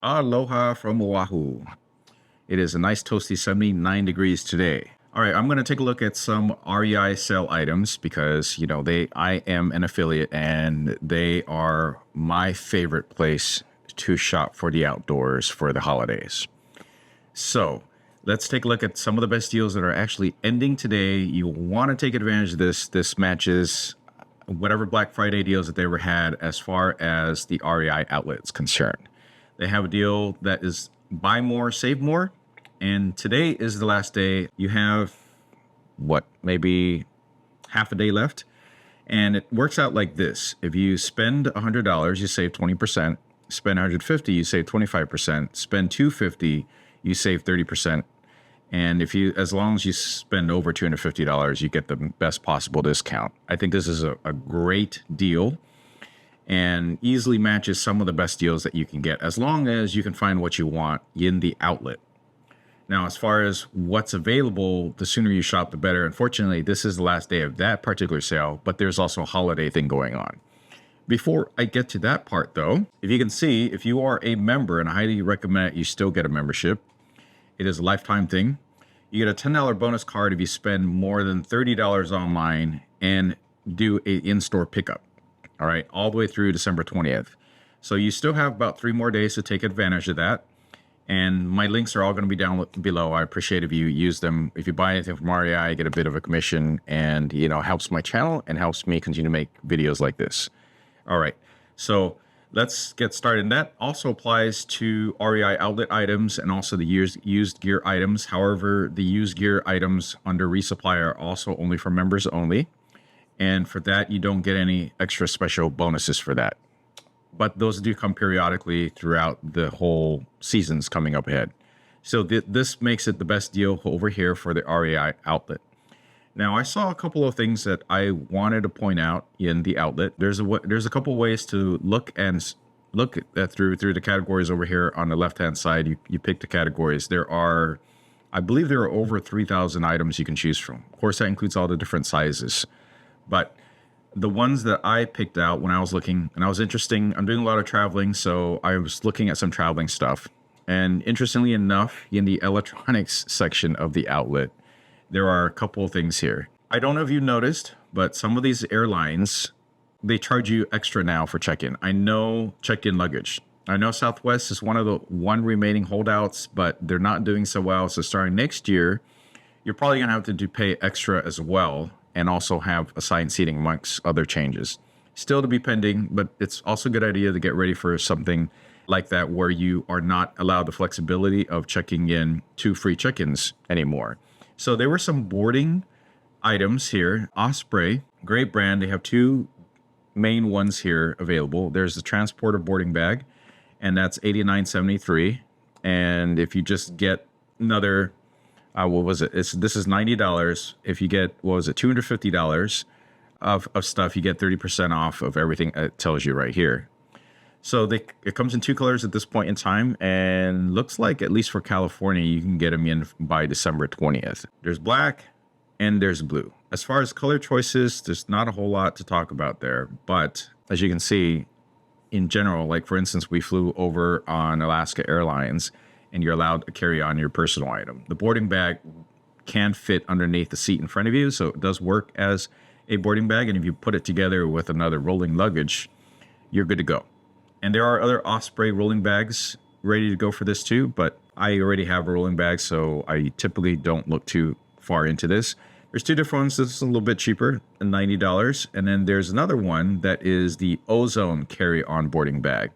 Aloha from Oahu. It is a nice toasty 79 degrees today. All right, I'm going to take a look at some REI sale items because, I am an affiliate and they are my favorite place to shop for the outdoors for the holidays. So let's take a look at some of the best deals that are actually ending today. You want to take advantage of this. This matches whatever Black Friday deals that they ever had as far as the REI outlet is concerned. They have a deal that is buy more, save more. And today is the last day. You have maybe half a day left. And it works out like this. If you spend $100, you save 20%. Spend $150, you save 25%. Spend $250, you save 30%. And as long as you spend over $250, you get the best possible discount. I think this is a great deal and easily matches some of the best deals that you can get as long as you can find what you want in the outlet. Now, as far as what's available, the sooner you shop, the better. Unfortunately, this is the last day of that particular sale, but there's also a holiday thing going on. Before I get to that part, though, if you can see, if you are a member, and I highly recommend you still get a membership, it is a lifetime thing. You get a $10 bonus card if you spend more than $30 online and do a in-store pickup. All right, all the way through December 20th. So you still have about 3 more days to take advantage of that. And my links are all going to be down below. I appreciate if you use them. If you buy anything from REI, I get a bit of a commission and, helps my channel and helps me continue to make videos like this. All right, so let's get started. That also applies to REI outlet items and also the used gear items. However, the used gear items under resupply are also only for members only. And for that, you don't get any extra special bonuses for that. But those do come periodically throughout the whole seasons coming up ahead. So this makes it the best deal over here for the REI outlet. Now, I saw a couple of things that I wanted to point out in the outlet. There's a couple of ways to look at through the categories over here on the left-hand side. You pick the categories. I believe there are over 3,000 items you can choose from. Of course, that includes all the different sizes. But the ones that I picked out when I was looking, and I was interesting, I'm doing a lot of traveling, so I was looking at some traveling stuff. And interestingly enough, in the electronics section of the outlet, there are a couple of things here. I don't know if you noticed, but some of these airlines, they charge you extra now for check-in. I know check-in luggage. I know Southwest is one of the remaining holdouts, but they're not doing so well. So starting next year, you're probably going to have to pay extra as well, and also have assigned seating amongst other changes. Still to be pending, but it's also a good idea to get ready for something like that where you are not allowed the flexibility of checking in 2 free check-ins anymore. So there were some boarding items here. Osprey, great brand. They have 2 main ones here available. There's the transporter boarding bag, and that's $89.73. And if you just get another this is $90. If you get, $250 of stuff, you get 30% off of everything it tells you right here. So it comes in 2 colors at this point in time, and looks like, at least for California, you can get them in by December 20th. There's black and there's blue. As far as color choices, there's not a whole lot to talk about there. But as you can see, in general, like for instance, we flew over on Alaska Airlines, and you're allowed to carry on your personal item. The boarding bag can fit underneath the seat in front of you, so it does work as a boarding bag. And if you put it together with another rolling luggage, you're good to go. And there are other Osprey rolling bags ready to go for this too, but I already have a rolling bag, so I typically don't look too far into this. There's 2 different ones. This is a little bit cheaper, $90. And then there's another one that is the Ozone carry-on boarding bag.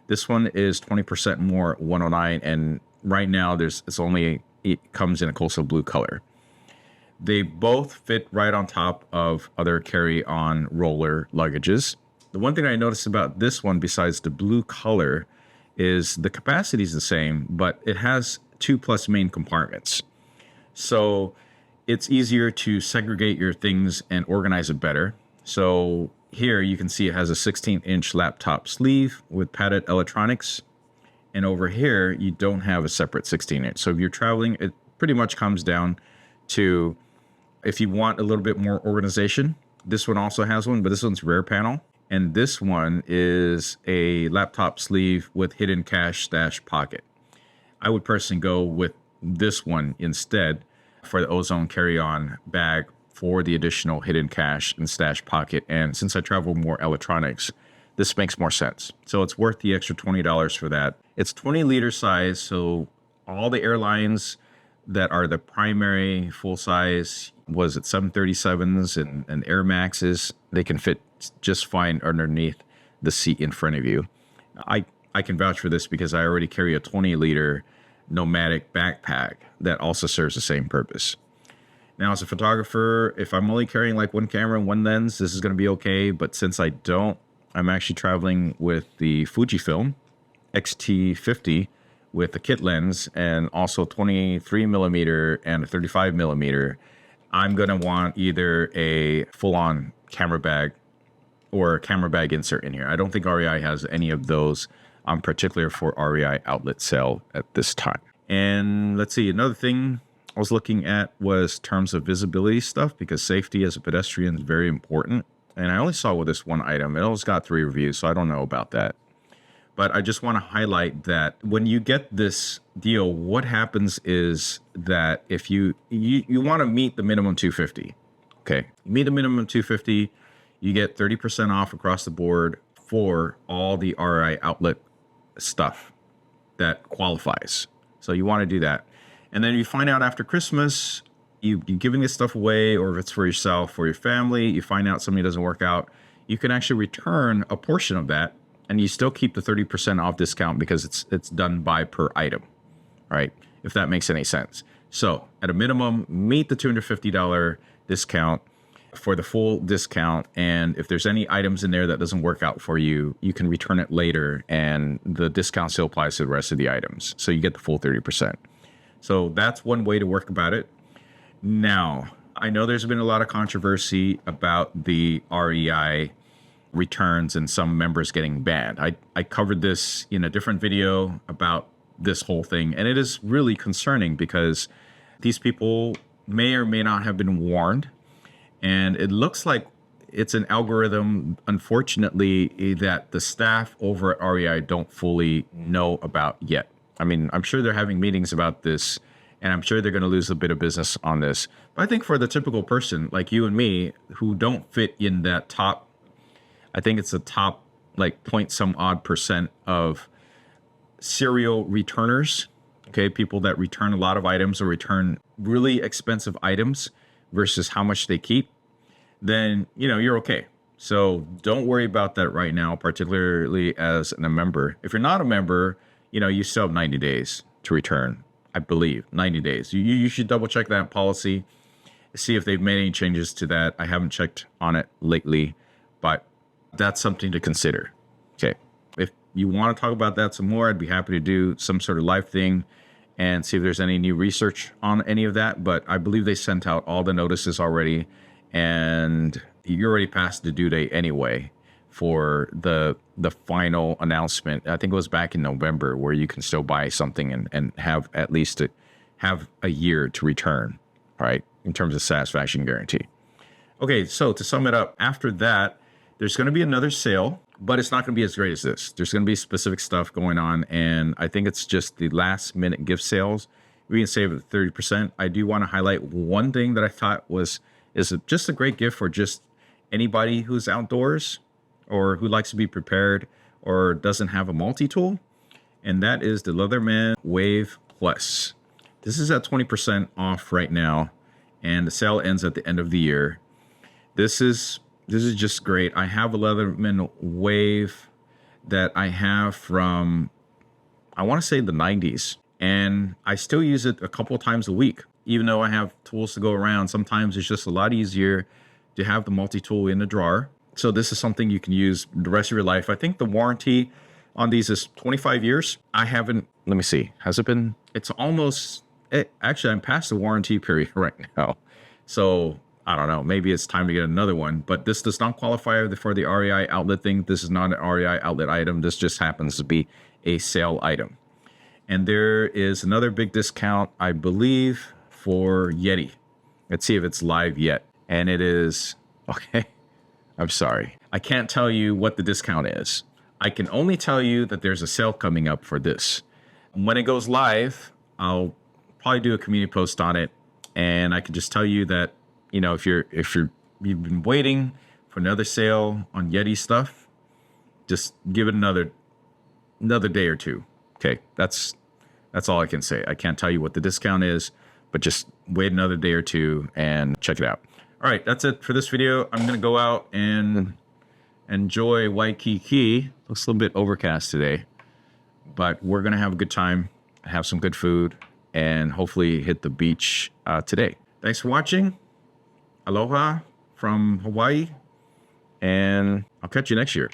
This one is 20% more, $109, and right now it comes in a coastal blue color. They both fit right on top of other carry-on roller luggages. The one thing I noticed about this one, besides the blue color, is the capacity is the same, but it has 2+ main compartments. So it's easier to segregate your things and organize it better. So here you can see it has a 16-inch laptop sleeve with padded electronics. And over here, you don't have a separate 16-inch. So if you're traveling, it pretty much comes down to, if you want a little bit more organization, this one also has one, but this one's rear panel. And this one is a laptop sleeve with hidden cache stash pocket. I would personally go with this one instead for the Ozone carry-on bag for the additional hidden cache and stash pocket. And since I travel more electronics, this makes more sense. So it's worth the extra $20 for that. It's 20-liter size, so all the airlines that are the primary full size, was it 737s and Air Maxes, they can fit just fine underneath the seat in front of you. I can vouch for this because I already carry a 20-liter nomadic backpack that also serves the same purpose. Now, as a photographer, if I'm only carrying like one camera and one lens, this is going to be okay. But since I don't, I'm actually traveling with the Fujifilm X-T50 with a kit lens and also 23 millimeter and a 35 millimeter. I'm going to want either a full-on camera bag or a camera bag insert in here. I don't think REI has any of those, particular for REI outlet sale at this time. And let's see, another thing I was looking at was terms of visibility stuff, because safety as a pedestrian is very important. And I only saw with this one item. It almost got 3 reviews, so I don't know about that. But I just want to highlight that when you get this deal, what happens is that if you want to meet the minimum 250, okay, you meet the minimum 250, you get 30% off across the board for all the REI outlet stuff that qualifies. So you want to do that. And then you find out after Christmas, you're giving this stuff away, or if it's for yourself or your family, you find out something doesn't work out, you can actually return a portion of that, and you still keep the 30% off discount because it's done by per item, right? If that makes any sense. So at a minimum, meet the $250 discount for the full discount. And if there's any items in there that doesn't work out for you, you can return it later, and the discount still applies to the rest of the items. So you get the full 30%. So that's one way to work about it. Now, I know there's been a lot of controversy about the REI returns and some members getting banned. I covered this in a different video about this whole thing, and it is really concerning because these people may or may not have been warned, and it looks like it's an algorithm, unfortunately, that the staff over at REI don't fully know about yet. I mean, I'm sure they're having meetings about this, and I'm sure they're going to lose a bit of business on this. But I think for the typical person like you and me who don't fit in that top, I think it's the top like point some odd percent of serial returners, okay, people that return a lot of items or return really expensive items versus how much they keep, then, you know, you're okay. So don't worry about that right now, particularly as a member. If you're not a member, you know, you still have 90 days to return, I believe, 90 days. You should double check that policy, see if they've made any changes to that. I haven't checked on it lately, but that's something to consider. Okay. If you want to talk about that some more, I'd be happy to do some sort of live thing and see if there's any new research on any of that. But I believe they sent out all the notices already, and you already passed the due date anyway for the final announcement. I think it was back in November, where you can still buy something and have at least have a year to return, right, in terms of satisfaction guarantee. Okay, so to sum it up, after that, there's going to be another sale, but it's not going to be as great as this. There's going to be specific stuff going on, and I think it's just the last minute gift sales. We can save it 30%. I do want to highlight one thing that I thought is just a great gift for just anybody who's outdoors or who likes to be prepared or doesn't have a multi-tool, and that is the Leatherman Wave Plus. This is at 20% off right now, and the sale ends at the end of the year. This is just great. I have a Leatherman Wave that I have from, I want to say, the 90s, and I still use it a couple of times a week. Even though I have tools to go around, sometimes it's just a lot easier to have the multi-tool in the drawer. So this is something you can use the rest of your life. I think the warranty on these is 25 years. I haven't, let me see, has it been, it's almost, actually I'm past the warranty period right now. So I don't know, maybe it's time to get another one, but this does not qualify for the REI outlet thing. This is not an REI outlet item. This just happens to be a sale item. And there is another big discount, I believe, for Yeti. Let's see if it's live yet. And it is, okay, I'm sorry. I can't tell you what the discount is. I can only tell you that there's a sale coming up for this. When it goes live, I'll probably do a community post on it, and I can just tell you that, you know, if you've been waiting for another sale on Yeti stuff, just give it another day or two. Okay, that's all I can say. I can't tell you what the discount is, but just wait another day or two and check it out. All right, that's it for this video. I'm gonna go out and enjoy Waikiki. Looks a little bit overcast today, but we're gonna have a good time, have some good food, and hopefully hit the beach today. Thanks for watching. Aloha from Hawaii, and I'll catch you next year.